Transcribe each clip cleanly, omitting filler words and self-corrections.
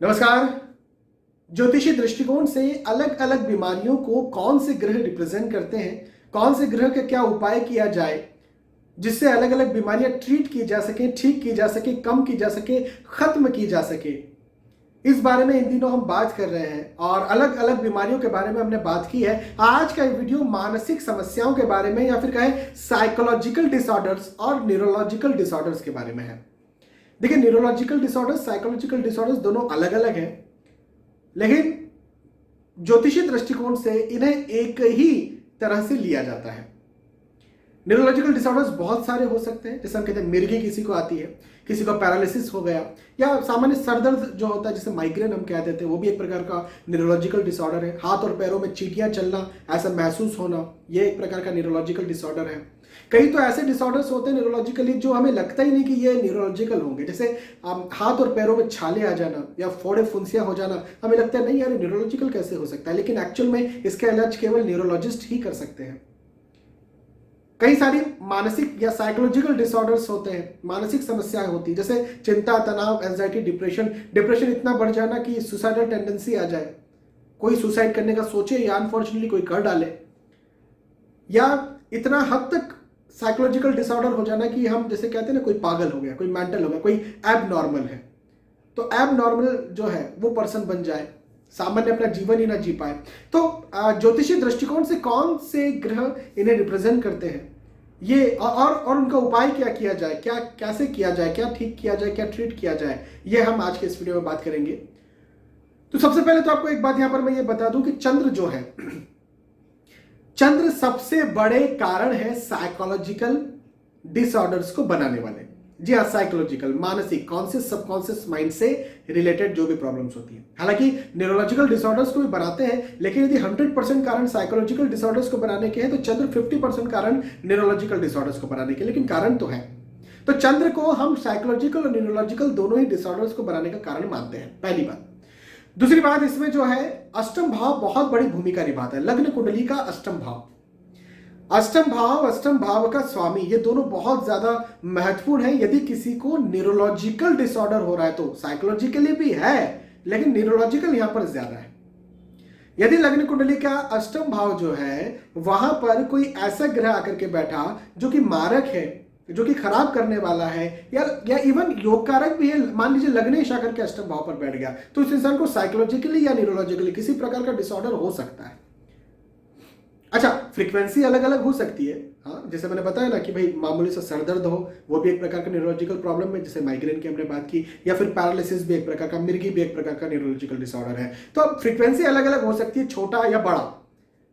नमस्कार। ज्योतिषी दृष्टिकोण से अलग अलग बीमारियों को कौन से ग्रह रिप्रेजेंट करते हैं, कौन से ग्रह का क्या उपाय किया जाए जिससे अलग अलग बीमारियां ट्रीट की जा सके, ठीक की जा सके, कम की जा सके, खत्म की जा सके, इस बारे में इन दिनों हम बात कर रहे हैं। और अलग अलग बीमारियों के बारे में हमने बात की है। आज का वीडियो मानसिक समस्याओं के बारे में या फिर कहें साइकोलॉजिकल डिसऑर्डर्स और न्यूरोलॉजिकल डिसऑर्डर्स के बारे में है। देखिए, न्यूरोलॉजिकल डिसऑर्डर्स, साइकोलॉजिकल डिसऑर्डर्स दोनों अलग अलग हैं, लेकिन ज्योतिषी दृष्टिकोण से इन्हें एक ही तरह से लिया जाता है। न्यूरोलॉजिकल डिसऑर्डर्स बहुत सारे हो सकते हैं, जैसे हम कहते हैं मिर्गी किसी को आती है, किसी को पैरालिसिस हो गया, या सामान्य सरदर्द जो होता है जिसे माइग्रेन हम कह देते हैं, वो भी एक प्रकार का न्यूरोलॉजिकल डिसऑर्डर है। हाथ और पैरों में चींटियां चलना, ऐसा महसूस होना, ये एक प्रकार का न्यूरोलॉजिकल डिसऑर्डर है। कई तो ऐसे डिसऑर्डर्स होते हैं न्यूरोलॉजिकली जो हमें लगता ही नहीं कि ये न्यूरोलॉजिकल होंगे, जैसे हाथ और पैरों में छाले आ जाना या फोड़े फुंसियां हो जाना। हमें लगता है नहीं यार, न्यूरोलॉजिकल कैसे हो सकता है, लेकिन एक्चुअल में इसका इलाज केवल न्यूरोलॉजिस्ट ही कर सकते हैं। कई सारी मानसिक या साइकोलॉजिकल डिसऑर्डर्स होते हैं, मानसिक समस्याएं होती है, जैसे चिंता, तनाव, एंजाइटी, डिप्रेशन इतना बढ़ जाना कि सुसाइडल टेंडेंसी आ जाए, कोई सुसाइड करने का सोचे या अनफॉर्चुनेटली कोई कर डाले, या इतना हद तक साइकोलॉजिकल डिसऑर्डर हो जाना कि हम जैसे कहते हैं ना, कोई पागल हो गया, कोई मेंटल हो गया, कोई एबनॉर्मल है, तो एबनॉर्मल जो है वो पर्सन बन जाए, सामान्य अपना जीवन ही ना जी पाए। तो ज्योतिषी दृष्टिकोण से कौन से ग्रह इन्हें रिप्रेजेंट करते हैं, ये और उनका उपाय क्या किया जाए, क्या कैसे किया जाए, क्या ठीक किया जाए, क्या ट्रीट किया जाए, ये हम आज के इस वीडियो में बात करेंगे। तो सबसे पहले तो आपको एक बात यहां पर मैं ये बता दूं कि चंद्र जो है, चंद्र सबसे बड़े कारण है साइकोलॉजिकल डिसऑर्डर्स को बनाने वाले। जी हाँ, साइकोलॉजिकल, मानसिक, कॉन्शियस, सबकॉन्शियस माइंड से रिलेटेड जो भी प्रॉब्लम्स होती है। हालांकि न्यूरोलॉजिकल डिसऑर्डर्स को भी बनाते हैं, लेकिन यदि 100% कारण साइकोलॉजिकल डिसऑर्डर्स को बनाने के हैं तो चंद्र 50% कारण न्यूरोलॉजिकल डिसऑर्डर्स को बनाने के, लेकिन कारण तो है। तो चंद्र को हम साइकोलॉजिकल और न्यूरोलॉजिकल दोनों ही डिसऑर्डर्स को बनाने का कारण मानते हैं, पहली बात। दूसरी बात, इसमें जो है अष्टम भाव बहुत बड़ी भूमिका निभाता है। लग्न कुंडली का अष्टम भाव, अष्टम भाव का स्वामी, ये दोनों बहुत ज्यादा महत्वपूर्ण है। यदि किसी को न्यूरोलॉजिकल डिसऑर्डर हो रहा है तो साइकोलॉजिकली भी है, लेकिन न्यूरोलॉजिकल यहां पर ज्यादा है। यदि लग्न कुंडली का अष्टम भाव जो है वहां पर कोई ऐसा ग्रह आकर के बैठा जो कि मारक है, जो कि खराब करने वाला है, या इवन योग कारक भी है, मान लीजिए लग्नेश आकर के अष्टम भाव पर बैठ गया, तो इस इंसान को साइकोलॉजिकली या न्यूरोलॉजिकली किसी प्रकार का डिसऑर्डर हो सकता है। अच्छा, फ्रीक्वेंसी अलग अलग हो सकती है। हाँ, जैसे मैंने बताया ना कि भाई मामूली सा सरदर्द हो, वो भी एक प्रकार का न्यूरोलॉजिकल प्रॉब्लम है, जैसे माइग्रेन की हमने बात की, या फिर पैरालिसिस भी एक प्रकार का, मिर्गी भी एक प्रकार का न्यूरोलॉजिकल डिसऑर्डर है। तो अब फ्रीक्वेंसी अलग अलग हो सकती है, छोटा या बड़ा,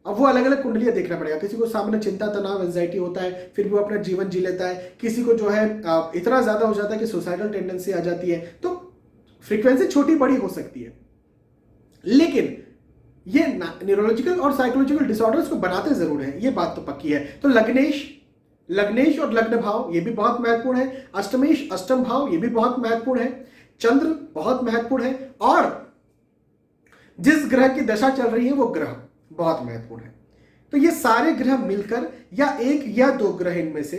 अब वो अलग अलग कुंडलियां देखना पड़ेगा। किसी को सामान्य चिंता, तनाव, एंजाइटी होता है, फिर भी वो अपना जीवन जी लेता है। किसी को जो है इतना ज्यादा हो जाता है कि सुसाइडल टेंडेंसी आ जाती है। तो फ्रीक्वेंसी छोटी बड़ी हो सकती है, लेकिन ये न्यूरोलॉजिकल और साइकोलॉजिकल डिसऑर्डर्स को बनाते जरूर है, ये बात तो पक्की है। तो लग्नेश और लग्न भाव ये भी बहुत महत्वपूर्ण है। अष्टमेश, अष्टम भाव, ये भी बहुत महत्वपूर्ण है। चंद्र बहुत महत्वपूर्ण है, और जिस ग्रह की दशा चल रही है वो ग्रह बहुत महत्वपूर्ण है। तो ये सारे ग्रह मिलकर, या एक या दो ग्रह इनमें से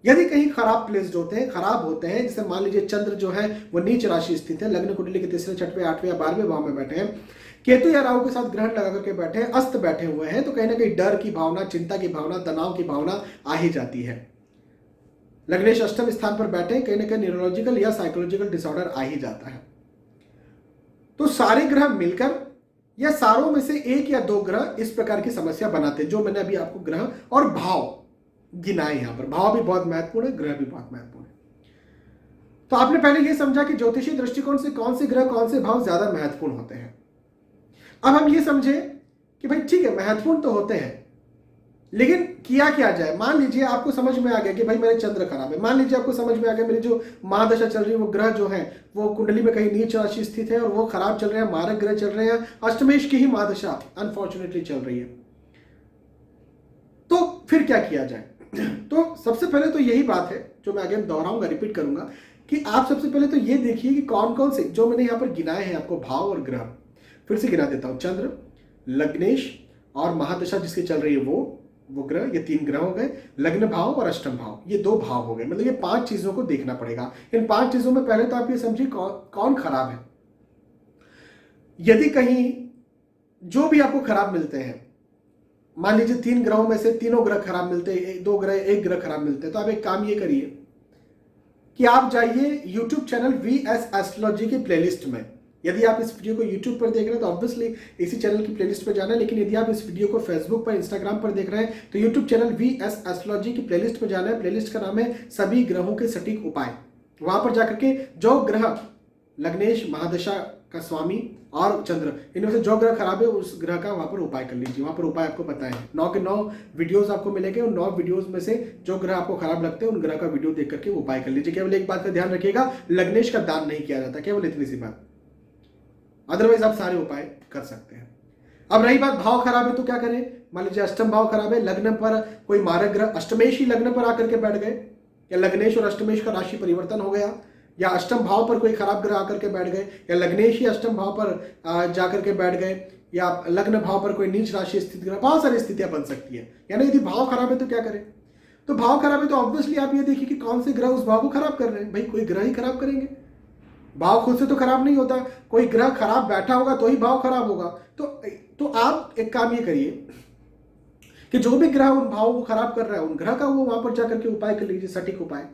यदि कहीं खराब प्लेस्ड होते हैं, खराब होते हैं, जैसे मान लीजिए चंद्र जो है वो नीच राशि स्थित है, लग्न कुंडली के तीसरे, छठवें, आठवें या 12वें भाव में बैठे हैं, केतु या राहु के साथ ग्रहण लगा करके बैठे हैं, अस्त बैठे हुए हैं, तो कहीं ना कहीं डर की भावना, चिंता की भावना, तनाव की भावना आ ही जाती है। लग्नेश अष्टम स्थान पर बैठे, कहीं ना कहीं न्यूरोलॉजिकल या साइकोलॉजिकल डिसऑर्डर आ ही जाता है। तो सारे ग्रह मिलकर या सारों में से एक या दो ग्रह इस प्रकार की समस्या बनाते हैं, जो मैंने अभी आपको ग्रह और भाव गिनाए। यहां पर भाव भी बहुत महत्वपूर्ण है, ग्रह भी बहुत महत्वपूर्ण है। तो आपने पहले यह समझा कि ज्योतिषी दृष्टिकोण से कौन से ग्रह, कौन से भाव ज्यादा महत्वपूर्ण होते हैं। अब हम ये समझे कि भाई ठीक है, महत्वपूर्ण तो होते हैं, लेकिन किया क्या जाए। मान लीजिए आपको समझ में आ गया कि भाई मेरे चंद्र खराब है, मान लीजिए आपको समझ में आ गया मेरी जो महादशा चल रही है वो ग्रह जो है वो कुंडली में कहीं नीच राशि स्थित है और वो खराब चल रहे हैं, मारक ग्रह चल रहे हैं, अष्टमेश की ही महादशा अनफॉर्चुनेटली चल रही है, तो फिर क्या किया जाए। तो सबसे पहले तो यही बात है जो मैं अगेन दोहराऊंगा, रिपीट करूंगा, कि आप सबसे पहले तो ये देखिए कि कौन कौन से जो मैंने यहां पर गिनाए हैं आपको भाव और ग्रह, फिर से गिना देता हूं। चंद्र, लग्नेश और महादशा जिसकी चल रही है वो ग्रह, ये 3 ग्रह हो गए। लग्न भाव और अष्टम भाव, ये 2 भाव हो गए। मतलब ये 5 चीजों को देखना पड़ेगा। इन 5 चीजों में पहले तो आप ये समझिए कौन खराब है। यदि कहीं जो भी आपको खराब मिलते हैं, मान लीजिए 3 ग्रहों में से तीनों ग्रह खराब मिलते हैं, 2 ग्रह 1 ग्रह खराब मिलते हैं, तो आप एक काम ये करिए कि आप जाइए यूट्यूब चैनल VS एस्ट्रोलॉजी की प्लेलिस्ट में। यदि आप इस वीडियो को यूट्यूब पर देख रहे हैं तो ऑब्वियसली इसी चैनल की प्लेलिस्ट पर जाना है, लेकिन यदि आप इस वीडियो को फेसबुक पर, इंस्टाग्राम पर देख रहे हैं तो यूट्यूब चैनल VS एस्ट्रोलॉजी की प्लेलिस्ट पर जाना है। प्लेलिस्ट का नाम है सभी ग्रहों के सटीक उपाय। वहां पर जाकर के जो ग्रह लग्नेश, महादशा का स्वामी और चंद्र, इनमें से जो ग्रह खराब है उस ग्रह का वहां पर उपाय कर लीजिए। वहां पर उपाय आपको पता है, 9 के 9 वीडियोस आपको मिलेंगे, और 9 वीडियोस में से जो ग्रह आपको खराब लगते हैं उन ग्रह का वीडियो देख करके उपाय कर लीजिए। केवल एक बात का ध्यान रखिएगा, लग्नेश का दान नहीं किया जाता, केवल इतनी सी बात, अदरवाइज आप सारे उपाय कर सकते हैं। अब रही बात भाव खराब है तो क्या करें। मान लीजिए अष्टम भाव खराब है, लग्न पर कोई मारक ग्रह, अष्टमेश ही लग्न पर आकर के बैठ गए, या लग्नेश और अष्टमेश का राशि परिवर्तन हो गया, या अष्टम भाव पर कोई खराब ग्रह आकर के बैठ गए, या लग्नेश ही अष्टम भाव पर जाकर के बैठ गए, या लग्न भाव पर कोई नीच राशि स्थित ग्रह, बहुत सारी स्थितियां बन सकती है। यानी यदि भाव खराब है तो क्या करें। तो भाव खराब है तो ऑब्वियसली आप ये देखिए कि कौन से ग्रह उस भाव को खराब कर रहे हैं। भाई कोई ग्रह ही खराब करेंगे, भाव खुद से तो खराब नहीं होता, कोई ग्रह खराब बैठा होगा तो ही भाव खराब होगा। तो आप एक काम ये करिए कि जो भी ग्रह उन भावों को खराब कर रहा है, उन ग्रह का वो वहां पर जाकर के उपाय कर लीजिए, सटीक उपाय।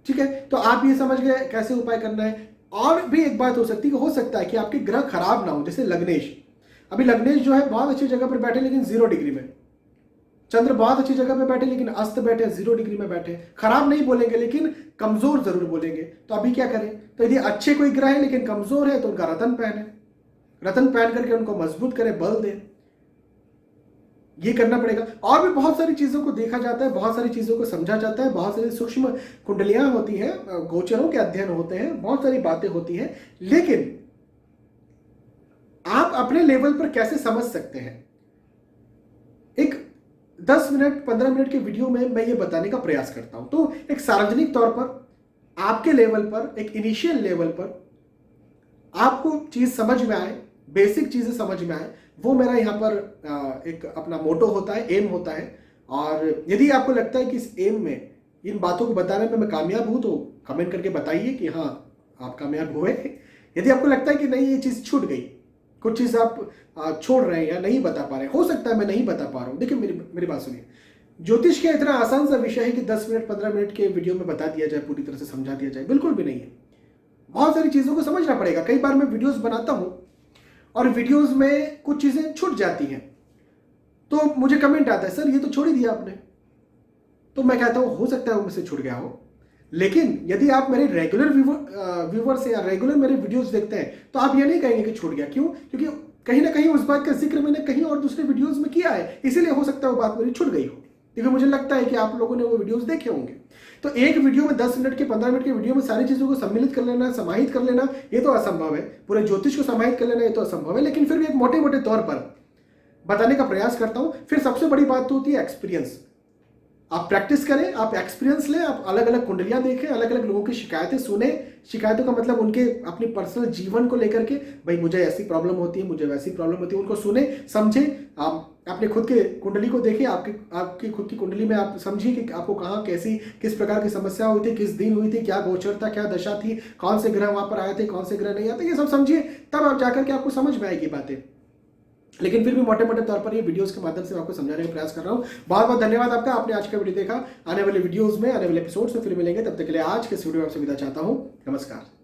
ठीक है, तो आप ये समझ गए कैसे उपाय करना है। और भी एक बात हो सकती है कि हो सकता है कि आपके ग्रह खराब ना हो, जैसे लग्नेश, अभी लग्नेश जो है बहुत अच्छी जगह पर बैठे लेकिन 0 डिग्री में, चंद्र बहुत अच्छी जगह पे बैठे लेकिन अस्त बैठे, 0 डिग्री में बैठे। खराब नहीं बोलेंगे लेकिन कमजोर जरूर बोलेंगे। तो अभी क्या करें। तो यदि अच्छे कोई ग्रह है लेकिन कमजोर है तो उनका रतन पहने, रतन पहन करके उनको मजबूत करें, बल दें, ये करना पड़ेगा। और भी बहुत सारी चीजों को देखा जाता है, बहुत सारी चीजों को समझा जाता है, बहुत सारी सूक्ष्म कुंडलियां होती हैं, गोचरों के अध्ययन होते हैं, बहुत सारी बातें होती हैं। लेकिन आप अपने लेवल पर कैसे समझ सकते हैं, एक 10 मिनट 15 मिनट के वीडियो में मैं ये बताने का प्रयास करता हूं। तो एक सार्वजनिक तौर पर आपके लेवल पर, एक इनिशियल लेवल पर आपको चीज समझ में आए, बेसिक चीजें समझ में आए, वो मेरा यहाँ पर एक अपना मोटो होता है, एम होता है। और यदि आपको लगता है कि इस एम में, इन बातों को बताने में मैं कामयाब हूं तो कमेंट करके बताइए कि हाँ आप कामयाब हुए। यदि आपको लगता है कि नहीं ये चीज छूट गई, कुछ चीज आप छोड़ रहे हैं या नहीं बता पा रहे हैं, हो सकता है मैं नहीं बता पा रहा हूं। देखिए मेरी बात सुनिए, ज्योतिष का इतना आसान सा विषय है कि 10 मिनट 15 मिनट के वीडियो में बता दिया जाए, पूरी तरह से समझा दिया जाए, बिल्कुल भी नहीं है। बहुत सारी चीजों को समझना पड़ेगा। कई बार मैं वीडियोस बनाता हूं और वीडियोस में कुछ चीजें छूट जाती हैं, तो मुझे कमेंट आता है, सर ये तो छोड़ ही दिया आपने। तो मैं कहता हूं हो सकता है वो मुझसे छूट गया हो, लेकिन यदि आप मेरे रेगुलर व्यूवर्स या रेगुलर मेरे वीडियोस देखते हैं तो आप ये नहीं कहेंगे कि छूट गया। क्यों? क्योंकि कहीं ना कहीं उस बात का जिक्र मैंने कहीं और दूसरे वीडियोस में किया है, इसीलिए हो सकता है वो बात मेरी छूट गई हो, क्योंकि मुझे लगता है कि आप लोगों ने वो वीडियोस देखे होंगे। तो एक वीडियो में 10 मिनट के 15 मिनट के वीडियो में सारी चीजों को सम्मिलित कर लेना, समाहित कर लेना, ये तो असंभव है। पूरे ज्योतिष को समाहित कर लेना ये तो असंभव है, लेकिन फिर भी एक मोटे मोटे तौर पर बताने का प्रयास करता हूं। फिर सबसे बड़ी बात तो होती है एक्सपीरियंस। आप प्रैक्टिस करें, आप एक्सपीरियंस लें, आप अलग अलग कुंडलियां देखें, अलग अलग लोगों की शिकायतें सुने। शिकायतों का मतलब उनके अपनी पर्सनल जीवन को लेकर के, भाई मुझे ऐसी प्रॉब्लम होती है, मुझे वैसी प्रॉब्लम होती है, उनको सुने, समझे। आप अपने खुद के कुंडली को देखिए, आपकी खुद की कुंडली में आप समझिए कि आपको कहाँ कैसी किस प्रकार की समस्या हुई थी, किस दिन हुई थी, क्या गोचर था, क्या दशा थी, कौन से ग्रह वहां पर आए थे, कौन से ग्रह नहीं आते, ये सब समझिए, तब आप जाकर के आपको समझ में आएगी बातें। लेकिन फिर भी मोटे मोटे तौर पर ये वीडियोस के माध्यम से आपको समझाने का प्रयास कर रहा हूं। बहुत बहुत धन्यवाद आपका, आपने आज का वीडियो देखा। आने वाले वीडियोस में, आने वाले एपिसोड्स में फिर मिलेंगे, तब तक के लिए आज के इस वीडियो में आपसे विदा चाहता हूं। नमस्कार।